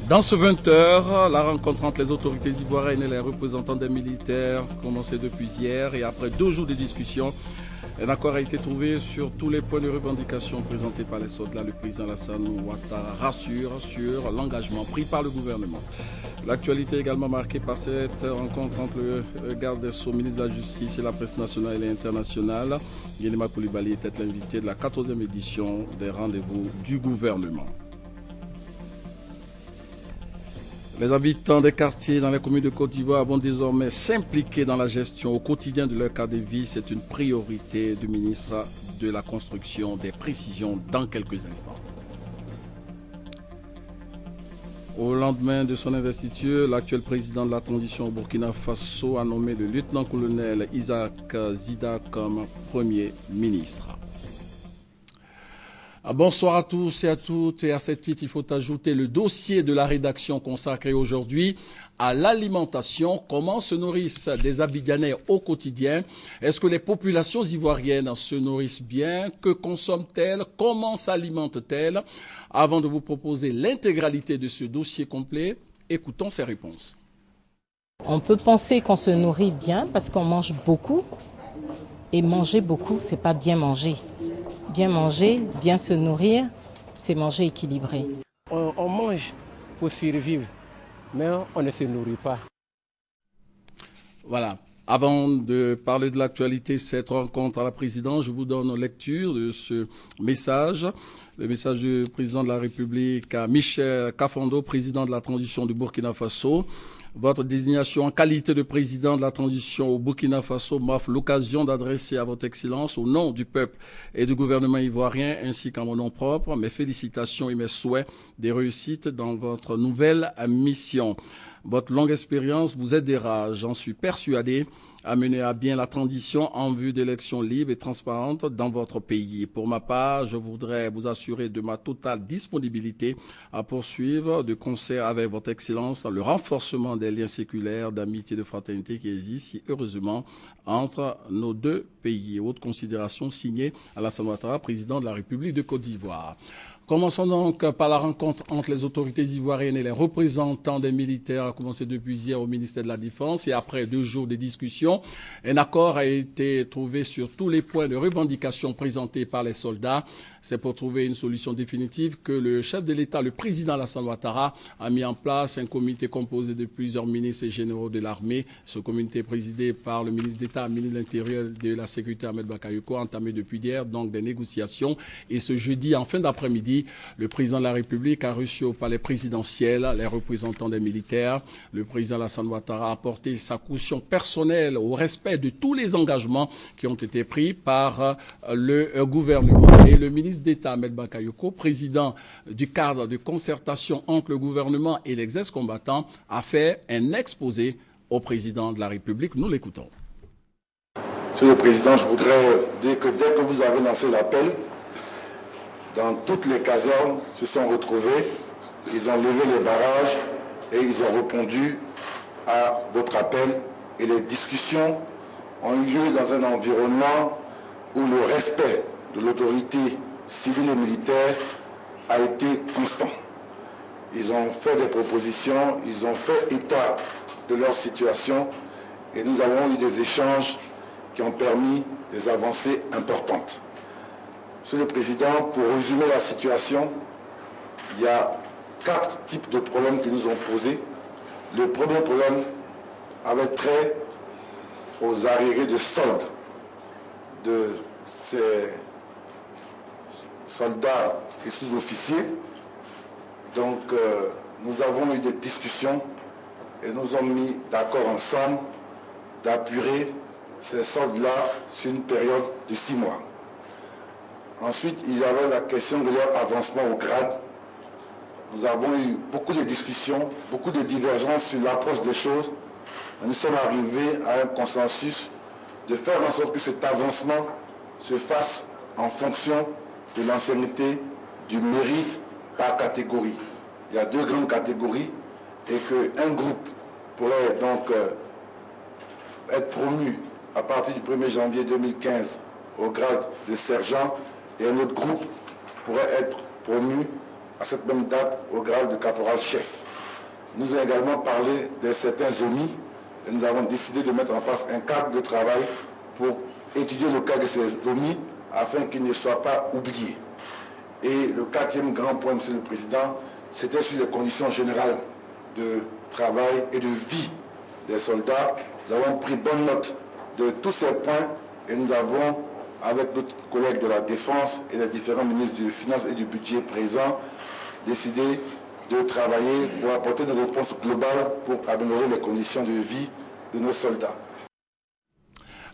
Dans ce 20h, la rencontre entre les autorités ivoiriennes et les représentants des militaires commençait depuis hier et après 2 jours de discussion, un accord a été trouvé sur tous les points de revendication présentés par les soldats. Le président Alassane Ouattara rassure sur l'engagement pris par le gouvernement. L'actualité est également marquée par cette rencontre entre le garde des Sceaux, ministre de la Justice et la presse nationale et internationale. Yenema Coulibaly était l'invité de la 14e édition des rendez-vous du gouvernement. Les habitants des quartiers dans les communes de Côte d'Ivoire vont désormais s'impliquer dans la gestion au quotidien de leur cadre de vie. C'est une priorité du ministre de la Construction. Des précisions dans quelques instants. Au lendemain de son investiture, l'actuel président de la transition au Burkina Faso a nommé le lieutenant-colonel Isaac Zida comme Premier ministre. Bonsoir à tous et à toutes. Et à ce titre, il faut ajouter le dossier de la rédaction consacré aujourd'hui à l'alimentation. Comment se nourrissent des Abidjanais au quotidien? Est-ce que les populations ivoiriennes se nourrissent bien? Que consomment-elles? Comment s'alimentent-elles? Avant de vous proposer l'intégralité de ce dossier complet, écoutons ces réponses. On peut penser qu'on se nourrit bien parce qu'on mange beaucoup. Et manger beaucoup, c'est pas bien manger. Bien manger, bien se nourrir, c'est manger équilibré. On mange pour survivre, mais on ne se nourrit pas. Voilà. Avant de parler de l'actualité, cette rencontre à la présidence, je vous donne lecture de ce message. Le message du président de la République à Michel Kafando, président de la transition du Burkina Faso. Votre désignation en qualité de président de la transition au Burkina Faso m'offre l'occasion d'adresser à votre Excellence, au nom du peuple et du gouvernement ivoirien, ainsi qu'à mon nom propre, mes félicitations et mes souhaits de réussite dans votre nouvelle mission. Votre longue expérience vous aidera, j'en suis persuadé, à mener à bien la transition en vue d'élections libres et transparentes dans votre pays. Pour ma part, je voudrais vous assurer de ma totale disponibilité à poursuivre de concert avec votre Excellence le renforcement des liens séculaires d'amitié et de fraternité qui existent si heureusement entre nos deux pays. Haute considération signée Alassane Ouattara, président de la République de Côte d'Ivoire. Commençons donc par la rencontre entre les autorités ivoiriennes et les représentants des militaires, a commencé depuis hier au ministère de la Défense et après 2 jours de discussion, un accord a été trouvé sur tous les points de revendication présentés par les soldats. C'est pour trouver une solution définitive que le chef de l'État, le président Alassane Ouattara, a mis en place un comité composé de plusieurs ministres et généraux de l'armée. Ce comité est présidé par le ministre d'État, ministre de l'Intérieur et de la Sécurité, Ahmed Bakayoko, a entamé depuis hier donc des négociations. Et ce jeudi, en fin d'après-midi, le président de la République a reçu au palais présidentiel les représentants des militaires. Le président Alassane Ouattara a apporté sa caution personnelle au respect de tous les engagements qui ont été pris par le gouvernement. Et le ministre d'État, Ahmed Bakayoko, président du cadre de concertation entre le gouvernement et les ex-combattants, a fait un exposé au président de la République. Nous l'écoutons. Monsieur le Président, je voudrais dire que dès que vous avez lancé l'appel, dans toutes les casernes se sont retrouvés, ils ont levé les barrages et ils ont répondu à votre appel. Et les discussions ont eu lieu dans un environnement où le respect de l'autorité civile et militaire a été constant. Ils ont fait des propositions, ils ont fait état de leur situation et nous avons eu des échanges qui ont permis des avancées importantes. Monsieur le Président, pour résumer la situation, il y a 4 types de problèmes qui nous ont posés. Le premier problème avait trait aux arriérés de soldes de ces soldats et sous-officiers. Donc, nous avons eu des discussions et nous avons mis d'accord ensemble d'apurer ces soldes-là sur une période de 6 mois. Ensuite, il y avait la question de leur avancement au grade. Nous avons eu beaucoup de discussions, beaucoup de divergences sur l'approche des choses. Nous sommes arrivés à un consensus de faire en sorte que cet avancement se fasse en fonction de l'ancienneté, du mérite par catégorie. Il y a 2 grandes catégories et qu'un groupe pourrait donc être promu à partir du 1er janvier 2015 au grade de sergent et un autre groupe pourrait être promu à cette même date au grade de caporal-chef. nous ont également parlé de certains omis et nous avons décidé de mettre en place un cadre de travail pour étudier le cas de ces omis afin qu'ils ne soient pas oubliés. Et le quatrième grand point, Monsieur le Président, c'était sur les conditions générales de travail et de vie des soldats. Nous avons pris bonne note de tous ces points et nous avons, avec d'autres collègues de la Défense et les différents ministres des Finances et du Budget présents, décidé de travailler pour apporter une réponse globale pour améliorer les conditions de vie de nos soldats.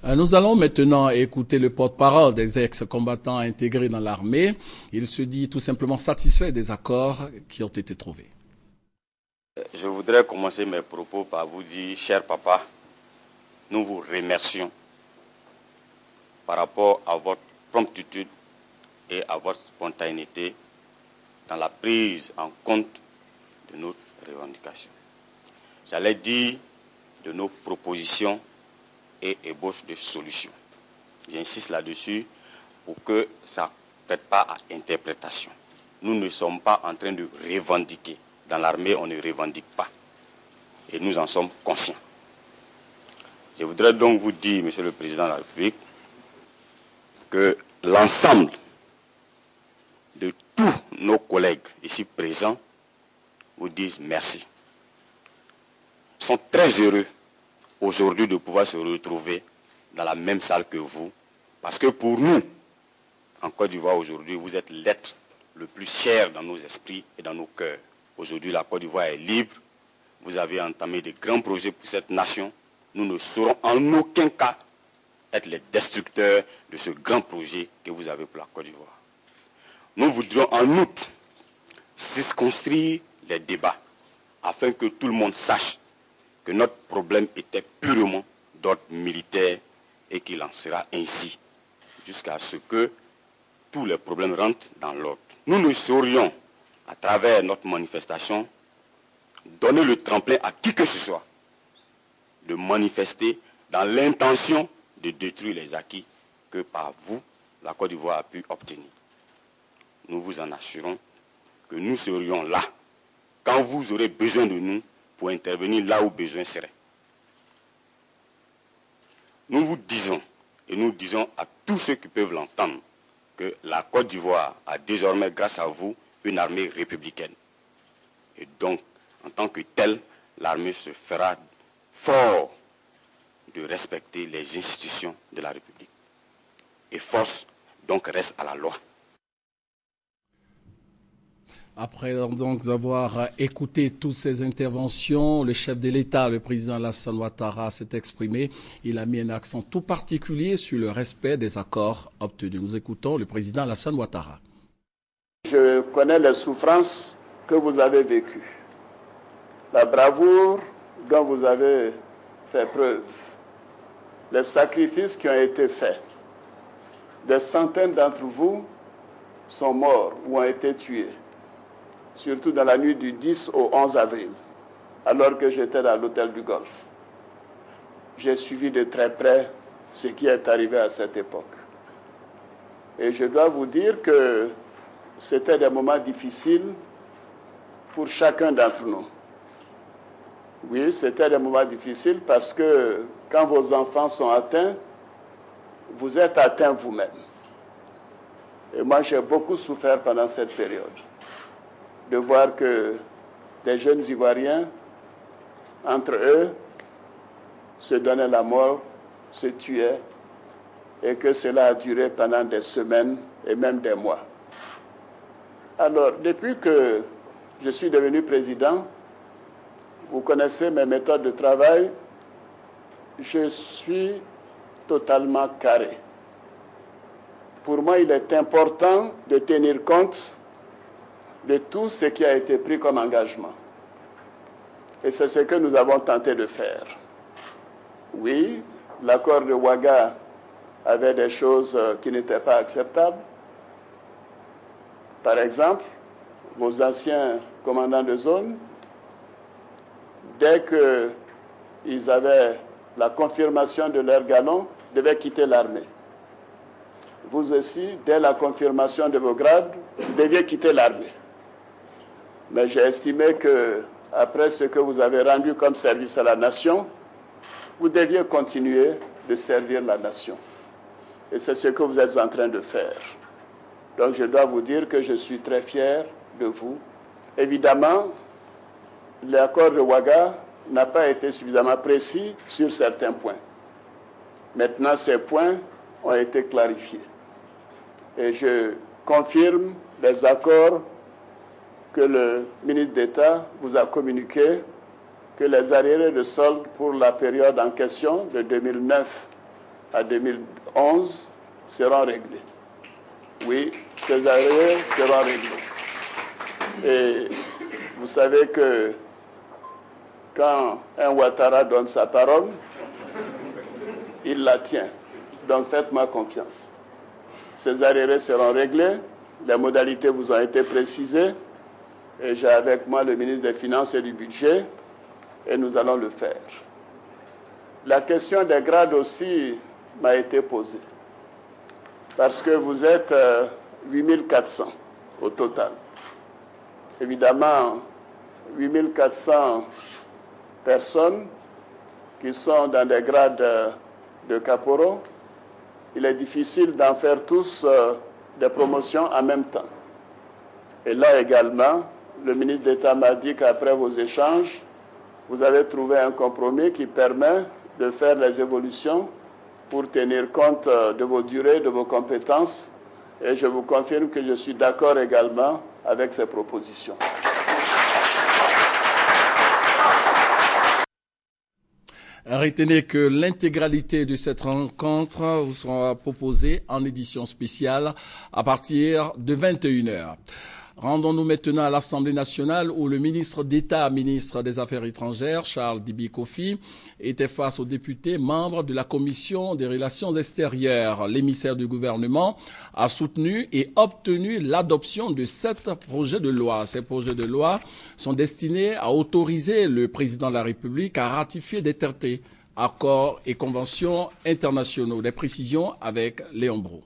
Nous allons maintenant écouter le porte-parole des ex-combattants intégrés dans l'armée. Il se dit tout simplement satisfait des accords qui ont été trouvés. Je voudrais commencer mes propos par vous dire, cher papa, nous vous remercions par rapport à votre promptitude et à votre spontanéité dans la prise en compte de nos revendications. J'allais dire de nos propositions et ébauche de solutions. J'insiste là-dessus pour que ça ne prête pas à interprétation. Nous ne sommes pas en train de revendiquer. Dans l'armée, on ne revendique pas. Et nous en sommes conscients. Je voudrais donc vous dire, Monsieur le Président de la République, que l'ensemble de tous nos collègues ici présents vous disent merci. Ils sont très heureux aujourd'hui de pouvoir se retrouver dans la même salle que vous, parce que pour nous, en Côte d'Ivoire aujourd'hui, vous êtes l'être le plus cher dans nos esprits et dans nos cœurs. Aujourd'hui, la Côte d'Ivoire est libre, vous avez entamé de grands projets pour cette nation. Nous ne saurons en aucun cas être les destructeurs de ce grand projet que vous avez pour la Côte d'Ivoire. Nous voudrions en outre circonscrire les débats afin que tout le monde sache que notre problème était purement d'ordre militaire et qu'il en sera ainsi jusqu'à ce que tous les problèmes rentrent dans l'ordre. Nous ne saurions, à travers notre manifestation, donner le tremplin à qui que ce soit de manifester dans l'intention de détruire les acquis que par vous, la Côte d'Ivoire a pu obtenir. Nous vous en assurons que nous serions là quand vous aurez besoin de nous pour intervenir là où besoin serait. Nous vous disons, et nous disons à tous ceux qui peuvent l'entendre, que la Côte d'Ivoire a désormais, grâce à vous, une armée républicaine. Et donc, en tant que telle, l'armée se fera fort de respecter les institutions de la République. Et force, donc, reste à la loi. Après donc avoir écouté toutes ces interventions, le chef de l'État, le président Alassane Ouattara, s'est exprimé. Il a mis un accent tout particulier sur le respect des accords obtenus. Nous écoutons le président Alassane Ouattara. Je connais les souffrances que vous avez vécues, la bravoure dont vous avez fait preuve, les sacrifices qui ont été faits. Des centaines d'entre vous sont morts ou ont été tués, surtout dans la nuit du 10 au 11 avril, alors que j'étais dans l'hôtel du Golfe. J'ai suivi de très près ce qui est arrivé à cette époque. Et je dois vous dire que c'était des moments difficiles pour chacun d'entre nous. Oui, c'était des moments difficiles parce que quand vos enfants sont atteints, vous êtes atteints vous-même. Et moi, j'ai beaucoup souffert pendant cette période de voir que des jeunes Ivoiriens, entre eux, se donnaient la mort, se tuaient, et que cela a duré pendant des semaines et même des mois. Alors, depuis que je suis devenu président, vous connaissez mes méthodes de travail, je suis totalement carré. Pour moi, il est important de tenir compte de tout ce qui a été pris comme engagement. Et c'est ce que nous avons tenté de faire. Oui, l'accord de Ouaga avait des choses qui n'étaient pas acceptables. Par exemple, vos anciens commandants de zone, dès qu'ils avaient la confirmation de leur galon, devaient quitter l'armée. Vous aussi, dès la confirmation de vos grades, vous deviez quitter l'armée. Mais j'ai estimé que après ce que vous avez rendu comme service à la nation, vous deviez continuer de servir la nation. Et c'est ce que vous êtes en train de faire. Donc je dois vous dire que je suis très fier de vous. Évidemment, l'accord de Ouaga n'a pas été suffisamment précis sur certains points. Maintenant, ces points ont été clarifiés. Et je confirme les accords que le ministre d'État vous a communiqués, que les arriérés de solde pour la période en question, de 2009 à 2011, seront réglés. Oui, ces arriérés seront réglés. Et vous savez que quand un Ouattara donne sa parole, il la tient. Donc faites-moi confiance. Ces arriérés seront réglés, les modalités vous ont été précisées, et j'ai avec moi le ministre des Finances et du Budget, et nous allons le faire. La question des grades aussi m'a été posée, parce que vous êtes 8400 au total. Évidemment, 8400 personnes qui sont dans des grades de caporaux, il est difficile d'en faire tous des promotions en même temps. Et là également, le ministre d'État m'a dit qu'après vos échanges, vous avez trouvé un compromis qui permet de faire les évolutions pour tenir compte de vos durées, de vos compétences. Et je vous confirme que je suis d'accord également avec ces propositions. Retenez que l'intégralité de cette rencontre vous sera proposée en édition spéciale à partir de 21h. Rendons-nous maintenant à l'Assemblée nationale où le ministre d'État, ministre des Affaires étrangères, Charles Dibi Kofi, était face aux députés membres de la Commission des Relations extérieures. L'émissaire du gouvernement a soutenu et obtenu l'adoption de 7 projets de loi. Ces projets de loi sont destinés à autoriser le président de la République à ratifier des traités, accords et conventions internationaux. Des précisions avec Léon Brou.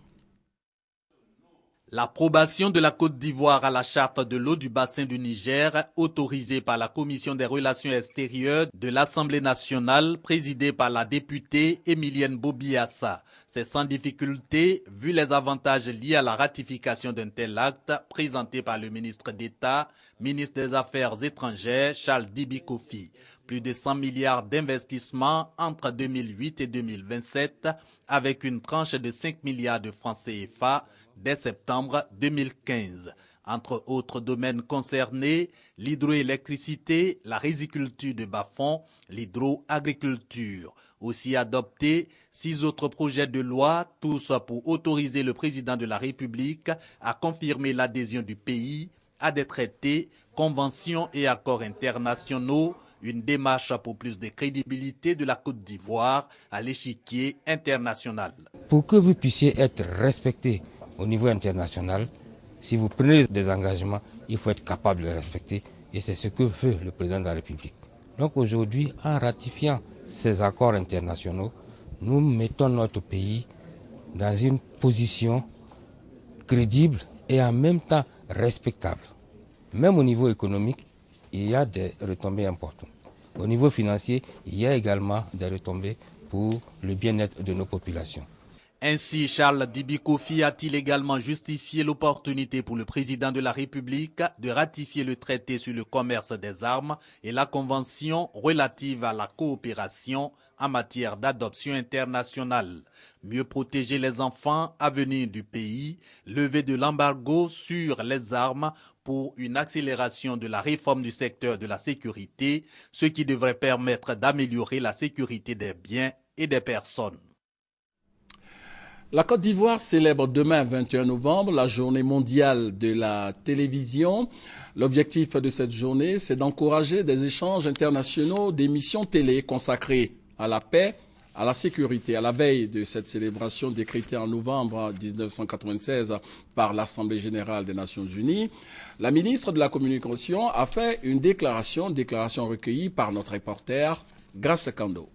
L'approbation de la Côte d'Ivoire à la charte de l'eau du bassin du Niger, autorisée par la Commission des Relations extérieures de l'Assemblée nationale, présidée par la députée Emilienne Bobiassa. C'est sans difficulté, vu les avantages liés à la ratification d'un tel acte, présenté par le ministre d'État, ministre des Affaires étrangères, Charles Dibi Kofi. Plus de 100 milliards d'investissements entre 2008 et 2027, avec une tranche de 5 milliards de francs CFA dès septembre 2015. Entre autres domaines concernés, l'hydroélectricité, la riziculture de bas-fonds, l'hydroagriculture. Aussi adopté 6 autres projets de loi, tous pour autoriser le président de la République à confirmer l'adhésion du pays à des traités, conventions et accords internationaux, une démarche pour plus de crédibilité de la Côte d'Ivoire à l'échiquier international. Pour que vous puissiez être respecté au niveau international, si vous prenez des engagements, il faut être capable de les respecter. Et c'est ce que veut le président de la République. Donc aujourd'hui, en ratifiant ces accords internationaux, nous mettons notre pays dans une position crédible et en même temps respectable. Même au niveau économique, il y a des retombées importantes. Au niveau financier, il y a également des retombées pour le bien-être de nos populations. Ainsi, Charles Dibi Kofi a-t-il également justifié l'opportunité pour le président de la République de ratifier le traité sur le commerce des armes et la convention relative à la coopération en matière d'adoption internationale. Mieux protéger les enfants à venir du pays, lever de l'embargo sur les armes pour une accélération de la réforme du secteur de la sécurité, ce qui devrait permettre d'améliorer la sécurité des biens et des personnes. La Côte d'Ivoire célèbre demain, 21 novembre, la journée mondiale de la télévision. L'objectif de cette journée, c'est d'encourager des échanges internationaux d'émissions télé consacrées à la paix, à la sécurité. À la veille de cette célébration décrétée en novembre 1996 par l'Assemblée générale des Nations unies, la ministre de la Communication a fait une déclaration recueillie par notre reporter Grace Kando.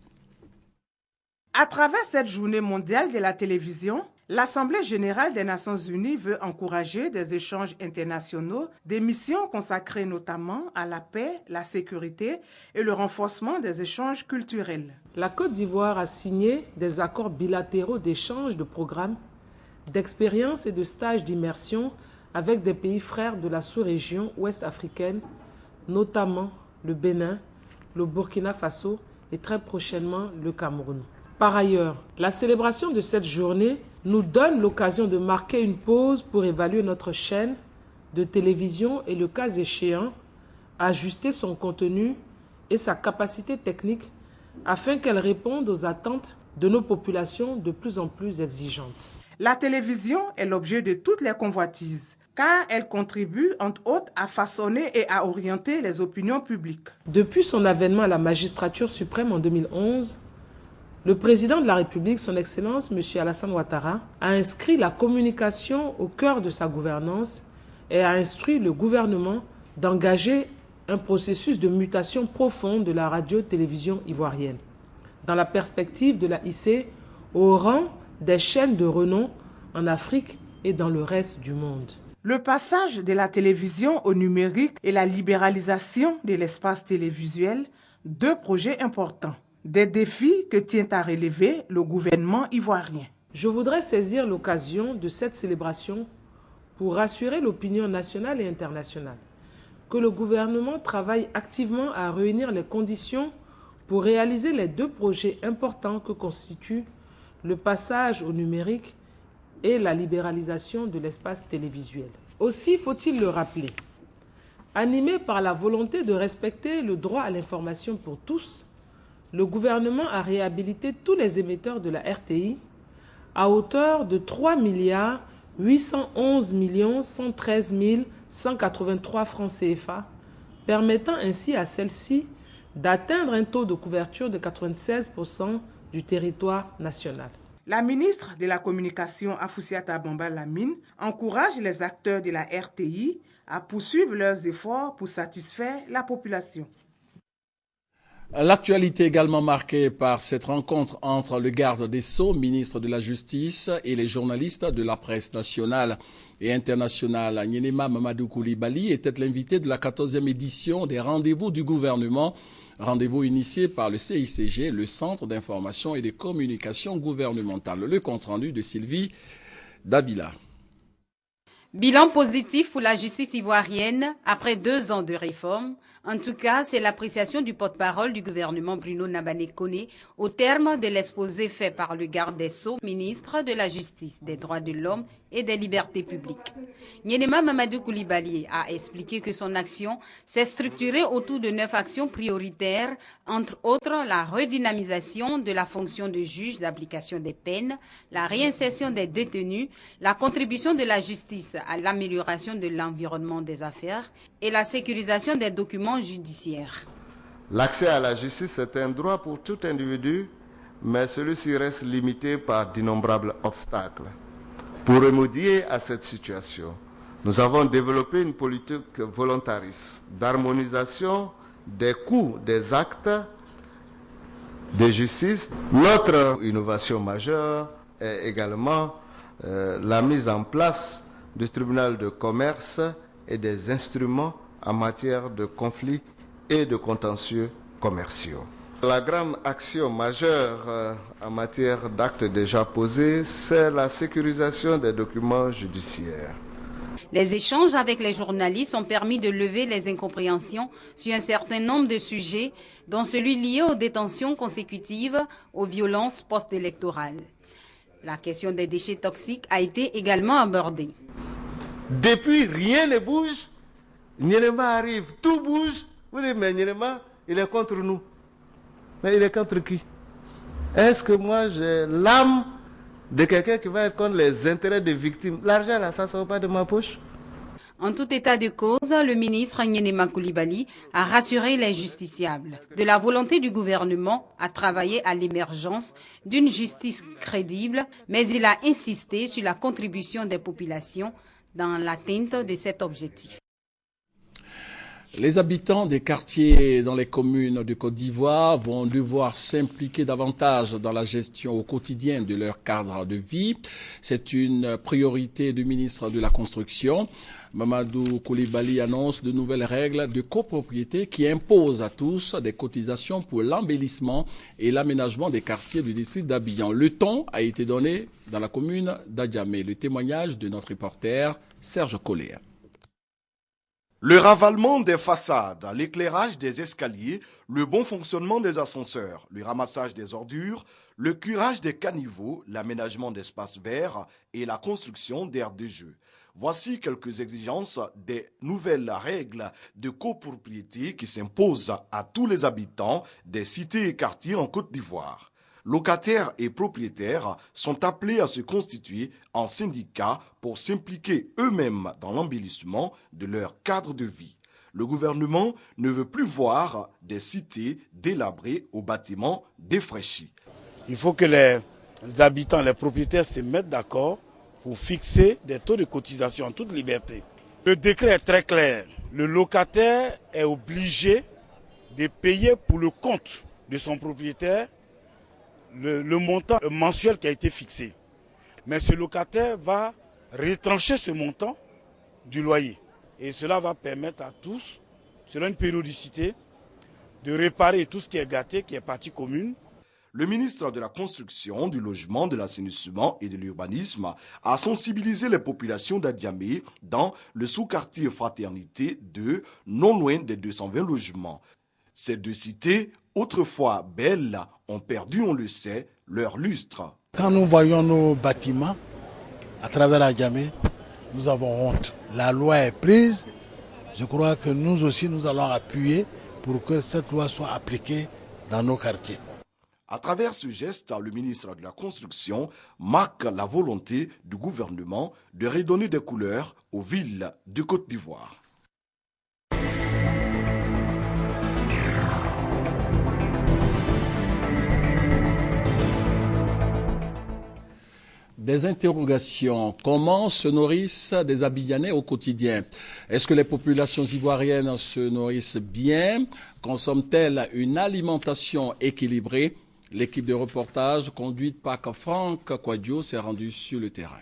À travers cette journée mondiale de la télévision, L'Assemblée générale des Nations unies veut encourager des échanges internationaux, des missions consacrées notamment à la paix, la sécurité et le renforcement des échanges culturels. La Côte d'Ivoire a signé des accords bilatéraux d'échange de programmes, d'expériences et de stages d'immersion avec des pays frères de la sous-région ouest africaine, notamment le Bénin, le Burkina Faso et très prochainement le Cameroun. Par ailleurs, la célébration de cette journée nous donne l'occasion de marquer une pause pour évaluer notre chaîne de télévision et, le cas échéant, ajuster son contenu et sa capacité technique afin qu'elle réponde aux attentes de nos populations de plus en plus exigeantes. La télévision est l'objet de toutes les convoitises, car elle contribue entre autres à façonner et à orienter les opinions publiques. Depuis son avènement à la magistrature suprême en 2011, le président de la République, son Excellence, M. Alassane Ouattara, a inscrit la communication au cœur de sa gouvernance et a instruit le gouvernement d'engager un processus de mutation profonde de la radio-télévision ivoirienne, dans la perspective de la hisser au rang des chaînes de renom en Afrique et dans le reste du monde. Le passage de la télévision au numérique et la libéralisation de l'espace télévisuel, deux projets importants. Des défis que tient à relever le gouvernement ivoirien. Je voudrais saisir l'occasion de cette célébration pour rassurer l'opinion nationale et internationale que le gouvernement travaille activement à réunir les conditions pour réaliser les deux projets importants que constituent le passage au numérique et la libéralisation de l'espace télévisuel. Aussi, faut-il le rappeler, animé par la volonté de respecter le droit à l'information pour tous, le gouvernement a réhabilité tous les émetteurs de la RTI à hauteur de 3 811 113 183 francs CFA, permettant ainsi à celle-ci d'atteindre un taux de couverture de 96% du territoire national. La ministre de la Communication, Afoussiata Bamba Lamine, encourage les acteurs de la RTI à poursuivre leurs efforts pour satisfaire la population. L'actualité également marquée par cette rencontre entre le garde des Sceaux, ministre de la Justice, et les journalistes de la presse nationale et internationale. Nyenema Mamadou Koulibaly était l'invité de la 14e édition des rendez-vous du gouvernement, rendez-vous initié par le CICG, le Centre d'information et de communication gouvernementale. Le compte-rendu de Sylvie Davila. Bilan positif pour la justice ivoirienne après 2 ans de réforme. En tout cas, c'est l'appréciation du porte-parole du gouvernement Bruno Nabané-Koné au terme de l'exposé fait par le garde des Sceaux, ministre de la Justice, des Droits de l'Homme et des Libertés publiques. Nyenema Mamadou Koulibaly a expliqué que son action s'est structurée autour de 9 actions prioritaires, entre autres la redynamisation de la fonction de juge d'application des peines, la réinsertion des détenus, la contribution de la justice à l'amélioration de l'environnement des affaires et la sécurisation des documents judiciaires. L'accès à la justice est un droit pour tout individu, mais celui-ci reste limité par d'innombrables obstacles. Pour remédier à cette situation, nous avons développé une politique volontariste d'harmonisation des coûts des actes de justice. Notre innovation majeure est également la mise en place du tribunal de commerce et des instruments en matière de conflits et de contentieux commerciaux. La grande action majeure en matière d'actes déjà posés, c'est la sécurisation des documents judiciaires. Les échanges avec les journalistes ont permis de lever les incompréhensions sur un certain nombre de sujets, dont celui lié aux détentions consécutives aux violences post-électorales. La question des déchets toxiques a été également abordée. Depuis, rien ne bouge. Nyenema arrive, tout bouge. Vous dites, mais Nyenema, il est contre nous. Mais il est contre qui? Est-ce que moi j'ai l'âme de quelqu'un qui va être contre les intérêts des victimes? L'argent là, ça ne sort pas de ma poche. En tout état de cause, le ministre Nyenema Koulibaly a rassuré les justiciables de la volonté du gouvernement à travailler à l'émergence d'une justice crédible, mais il a insisté sur la contribution des populations dans l'atteinte de cet objectif. Les habitants des quartiers dans les communes de Côte d'Ivoire vont devoir s'impliquer davantage dans la gestion au quotidien de leur cadre de vie. C'est une priorité du ministre de la Construction. Mamadou Koulibaly annonce de nouvelles règles de copropriété qui imposent à tous des cotisations pour l'embellissement et l'aménagement des quartiers du district d'Abidjan. Le ton a été donné dans la commune d'Adjamé. Le témoignage de notre reporter Serge Collet. Le ravalement des façades, l'éclairage des escaliers, le bon fonctionnement des ascenseurs, le ramassage des ordures, le curage des caniveaux, l'aménagement d'espaces verts et la construction d'aires de jeu. Voici quelques exigences des nouvelles règles de copropriété qui s'imposent à tous les habitants des cités et quartiers en Côte d'Ivoire. Locataires et propriétaires sont appelés à se constituer en syndicats pour s'impliquer eux-mêmes dans l'embellissement de leur cadre de vie. Le gouvernement ne veut plus voir des cités délabrées aux bâtiments défraîchis. Il faut que les habitants, les propriétaires se mettent d'accord pour fixer des taux de cotisation en toute liberté. Le décret est très clair. Le locataire est obligé de payer pour le compte de son propriétaire le montant mensuel qui a été fixé. Mais ce locataire va retrancher ce montant du loyer. Et cela va permettre à tous, selon une périodicité, de réparer tout ce qui est gâté, qui est partie commune. Le ministre de la Construction, du Logement, de l'Assainissement et de l'Urbanisme a sensibilisé les populations d'Adjamé dans le sous-quartier Fraternité 2, non loin des 220 logements. Ces deux cités, autrefois belles, ont perdu, on le sait, leur lustre. Quand nous voyons nos bâtiments à travers Adjamé, nous avons honte. La loi est prise. Je crois que nous aussi, nous allons appuyer pour que cette loi soit appliquée dans nos quartiers. À travers ce geste, le ministre de la Construction marque la volonté du gouvernement de redonner des couleurs aux villes de Côte d'Ivoire. Des interrogations. Comment se nourrissent des Abidjanais au quotidien? Est-ce que les populations ivoiriennes se nourrissent bien? Consomment-elles une alimentation équilibrée? L'équipe de reportage conduite par Franck Kouadio s'est rendue sur le terrain.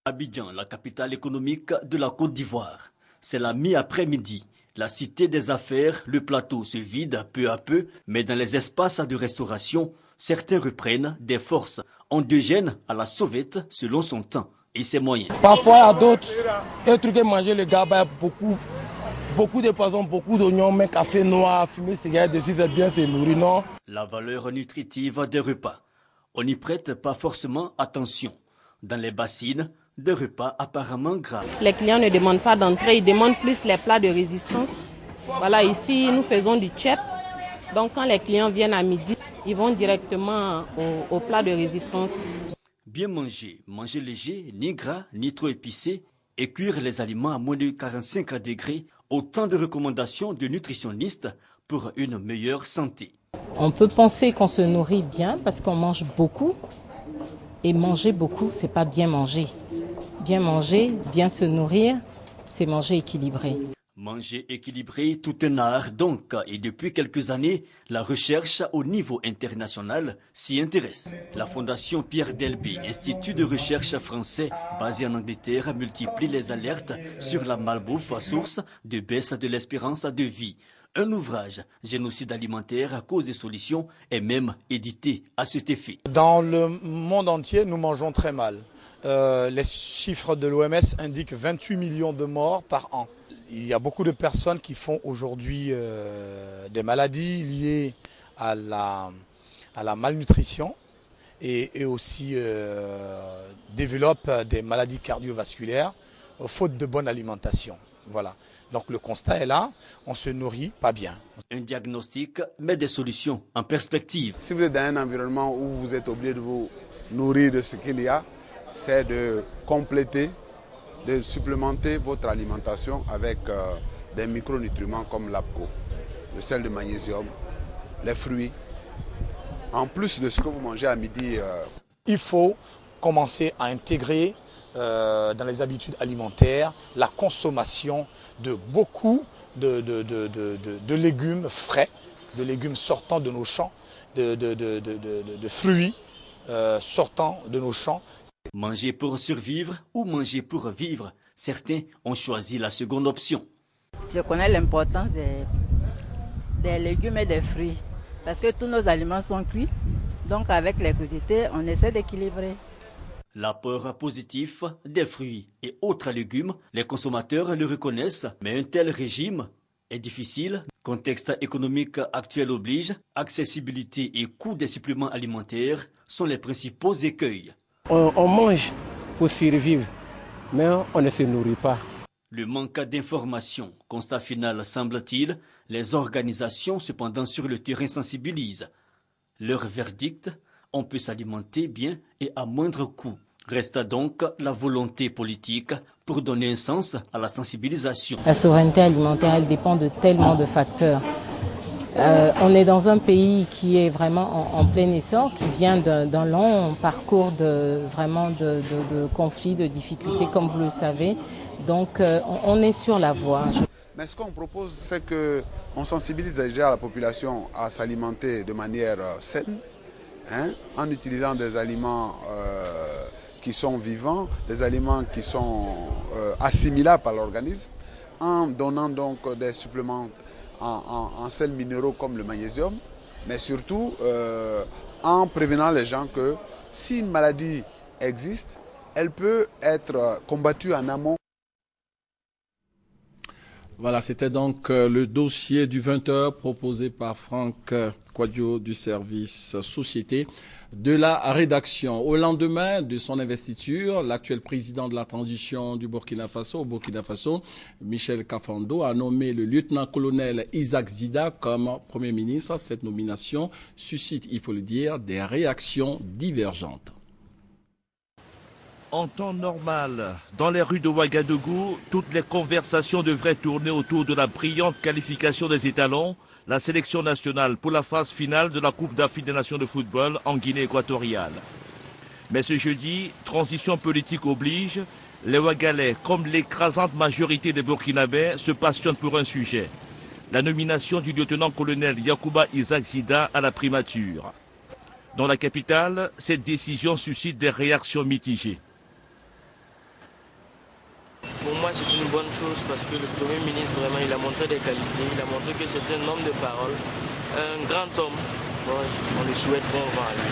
Abidjan, la capitale économique de la Côte d'Ivoire. C'est la mi-après-midi. La cité des affaires, le plateau se vide peu à peu, mais dans les espaces de restauration, certains reprennent des forces endogènes à la sauvette selon son temps et ses moyens. Parfois, à d'autres, un truc à manger, le gars, beaucoup de poissons, beaucoup d'oignons, mais café noir, fumer cigarette dessus, c'est bien, c'est nourri, non? La valeur nutritive des repas. On n'y prête pas forcément attention. Dans les bassines, des repas apparemment gras. Les clients ne demandent pas d'entrée, ils demandent plus les plats de résistance. Voilà, ici, nous faisons du tchèp. Donc, quand les clients viennent à midi, ils vont directement au plat de résistance. Bien manger, manger léger, ni gras, ni trop épicé, et cuire les aliments à moins de 45 degrés, autant de recommandations de nutritionnistes pour une meilleure santé. On peut penser qu'on se nourrit bien parce qu'on mange beaucoup. Et manger beaucoup, c'est pas bien manger. Bien manger, bien se nourrir, c'est manger équilibré. Manger équilibré, tout un art donc. Et depuis quelques années, la recherche au niveau international s'y intéresse. La Fondation Pierre Delbé, institut de recherche français basé en Angleterre, multiplie les alertes sur la malbouffe, source de baisse de l'espérance de vie. Un ouvrage, Génocide alimentaire, cause et solutions, est même édité à cet effet. Dans le monde entier, nous mangeons très mal. Les chiffres de l'OMS indiquent 28 millions de morts par an. Il y a beaucoup de personnes qui font aujourd'hui des maladies liées à la malnutrition et aussi développent des maladies cardiovasculaires faute de bonne alimentation. Voilà. Donc le constat est là, on se nourrit pas bien. Un diagnostic, mais des solutions en perspective. Si vous êtes dans un environnement où vous êtes obligé de vous nourrir de ce qu'il y a, c'est de compléter, de supplémenter votre alimentation avec des micronutriments comme l'APCO, le sel de magnésium, les fruits. En plus de ce que vous mangez à midi. Il faut commencer à intégrer dans les habitudes alimentaires la consommation de beaucoup de légumes frais, de légumes sortant de nos champs, de fruits sortant de nos champs. Manger pour survivre ou manger pour vivre, certains ont choisi la seconde option. Je connais l'importance des légumes et des fruits parce que tous nos aliments sont cuits, donc avec les crudités, on essaie d'équilibrer. L'apport positif des fruits et autres légumes, les consommateurs le reconnaissent, mais un tel régime est difficile. Contexte économique actuel oblige, accessibilité et coût des suppléments alimentaires sont les principaux écueils. On mange pour survivre, mais on ne se nourrit pas. Le manque d'informations, constat final semble-t-il, les organisations cependant sur le terrain sensibilisent. Leur verdict, on peut s'alimenter bien et à moindre coût. Reste donc la volonté politique pour donner un sens à la sensibilisation. La souveraineté alimentaire, elle dépend de tellement de facteurs. On est dans un pays qui est vraiment en plein essor, qui vient d'un long parcours de conflits, de difficultés, comme vous le savez. Donc on est sur la voie. Mais ce qu'on propose, c'est qu'on sensibilise déjà la population à s'alimenter de manière saine, en utilisant des aliments qui sont vivants, des aliments qui sont assimilables par l'organisme, en donnant donc des suppléments en sels minéraux comme le magnésium, mais surtout en prévenant les gens que si une maladie existe, elle peut être combattue en amont. Voilà, c'était donc le dossier du 20h proposé par Franck Kouadio du service Société de la rédaction. Au lendemain de son investiture, l'actuel président de la transition du Burkina Faso, Michel Kafando, a nommé le lieutenant-colonel Isaac Zida comme Premier ministre. Cette nomination suscite, il faut le dire, des réactions divergentes. En temps normal, dans les rues de Ouagadougou, toutes les conversations devraient tourner autour de la brillante qualification des étalons, la sélection nationale pour la phase finale de la Coupe d'Afrique des Nations de football en Guinée équatoriale. Mais ce jeudi, transition politique oblige, les Ouagalais, comme l'écrasante majorité des Burkinabés, se passionnent pour un sujet. La nomination du lieutenant-colonel Yacouba Isaac Zida à la primature. Dans la capitale, cette décision suscite des réactions mitigées. Pour moi, c'est une bonne chose parce que le Premier ministre, vraiment, il a montré des qualités, il a montré que c'est un homme de parole, un grand homme. Bon, on lui souhaite bon vent à lui.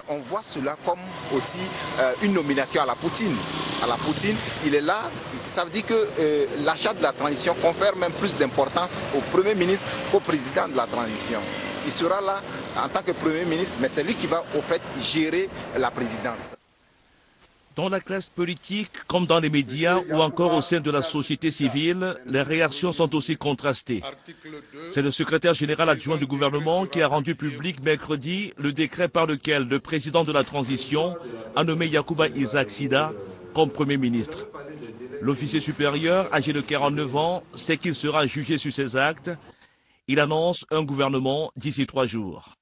On voit cela comme aussi une nomination à la Poutine. À la Poutine, il est là, ça veut dire que l'achat de la transition confère même plus d'importance au Premier ministre qu'au président de la transition. Il sera là en tant que Premier ministre, mais c'est lui qui va au fait gérer la présidence. Dans la classe politique, comme dans les médias ou encore au sein de la société civile, les réactions sont aussi contrastées. C'est le secrétaire général adjoint du gouvernement qui a rendu public mercredi le décret par lequel le président de la transition a nommé Yacouba Isaac Zida comme Premier ministre. L'officier supérieur, âgé de 49 ans, sait qu'il sera jugé sur ses actes. Il annonce un gouvernement d'ici 3 jours.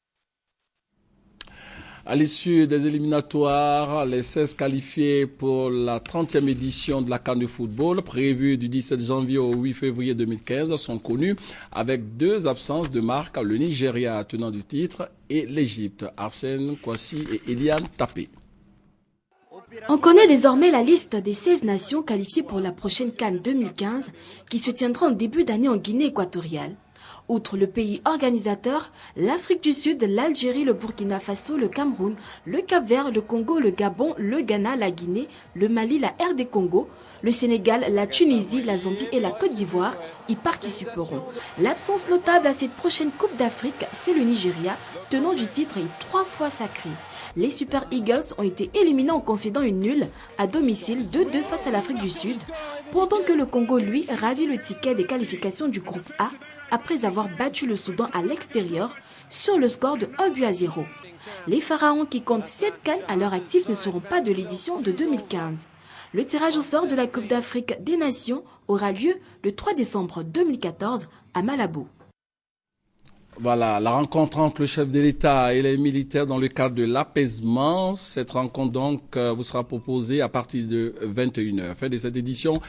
À l'issue des éliminatoires, les 16 qualifiés pour la 30e édition de la CAN de football, prévue du 17 janvier au 8 février 2015, sont connus avec 2 absences de marque, le Nigeria tenant du titre et l'Égypte, Arsène Kouassi et Eliane Tapé. On connaît désormais la liste des 16 nations qualifiées pour la prochaine CAN 2015 qui se tiendra en début d'année en Guinée équatoriale. Outre le pays organisateur, l'Afrique du Sud, l'Algérie, le Burkina Faso, le Cameroun, le Cap-Vert, le Congo, le Gabon, le Ghana, la Guinée, le Mali, la RD Congo, le Sénégal, la Tunisie, la Zambie et la Côte d'Ivoire y participeront. L'absence notable à cette prochaine Coupe d'Afrique, c'est le Nigeria, tenant du titre et 3 fois sacré. Les Super Eagles ont été éliminés en concédant une nulle à domicile 2-2 face à l'Afrique du Sud, pendant que le Congo, lui, ravit le ticket des qualifications du groupe A après avoir battu le Soudan à l'extérieur sur le score de 1-0. Les Pharaons qui comptent 7 CAN à leur actif ne seront pas de l'édition de 2015. Le tirage au sort de la Coupe d'Afrique des Nations aura lieu le 3 décembre 2014 à Malabo. Voilà, la rencontre entre le chef de l'État et les militaires dans le cadre de l'apaisement. Cette rencontre donc vous sera proposée à partir de 21h. Fin de cette édition.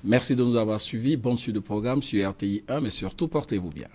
Merci de nous avoir suivis. Bonne suite de programme sur RTI 1, mais surtout portez-vous bien.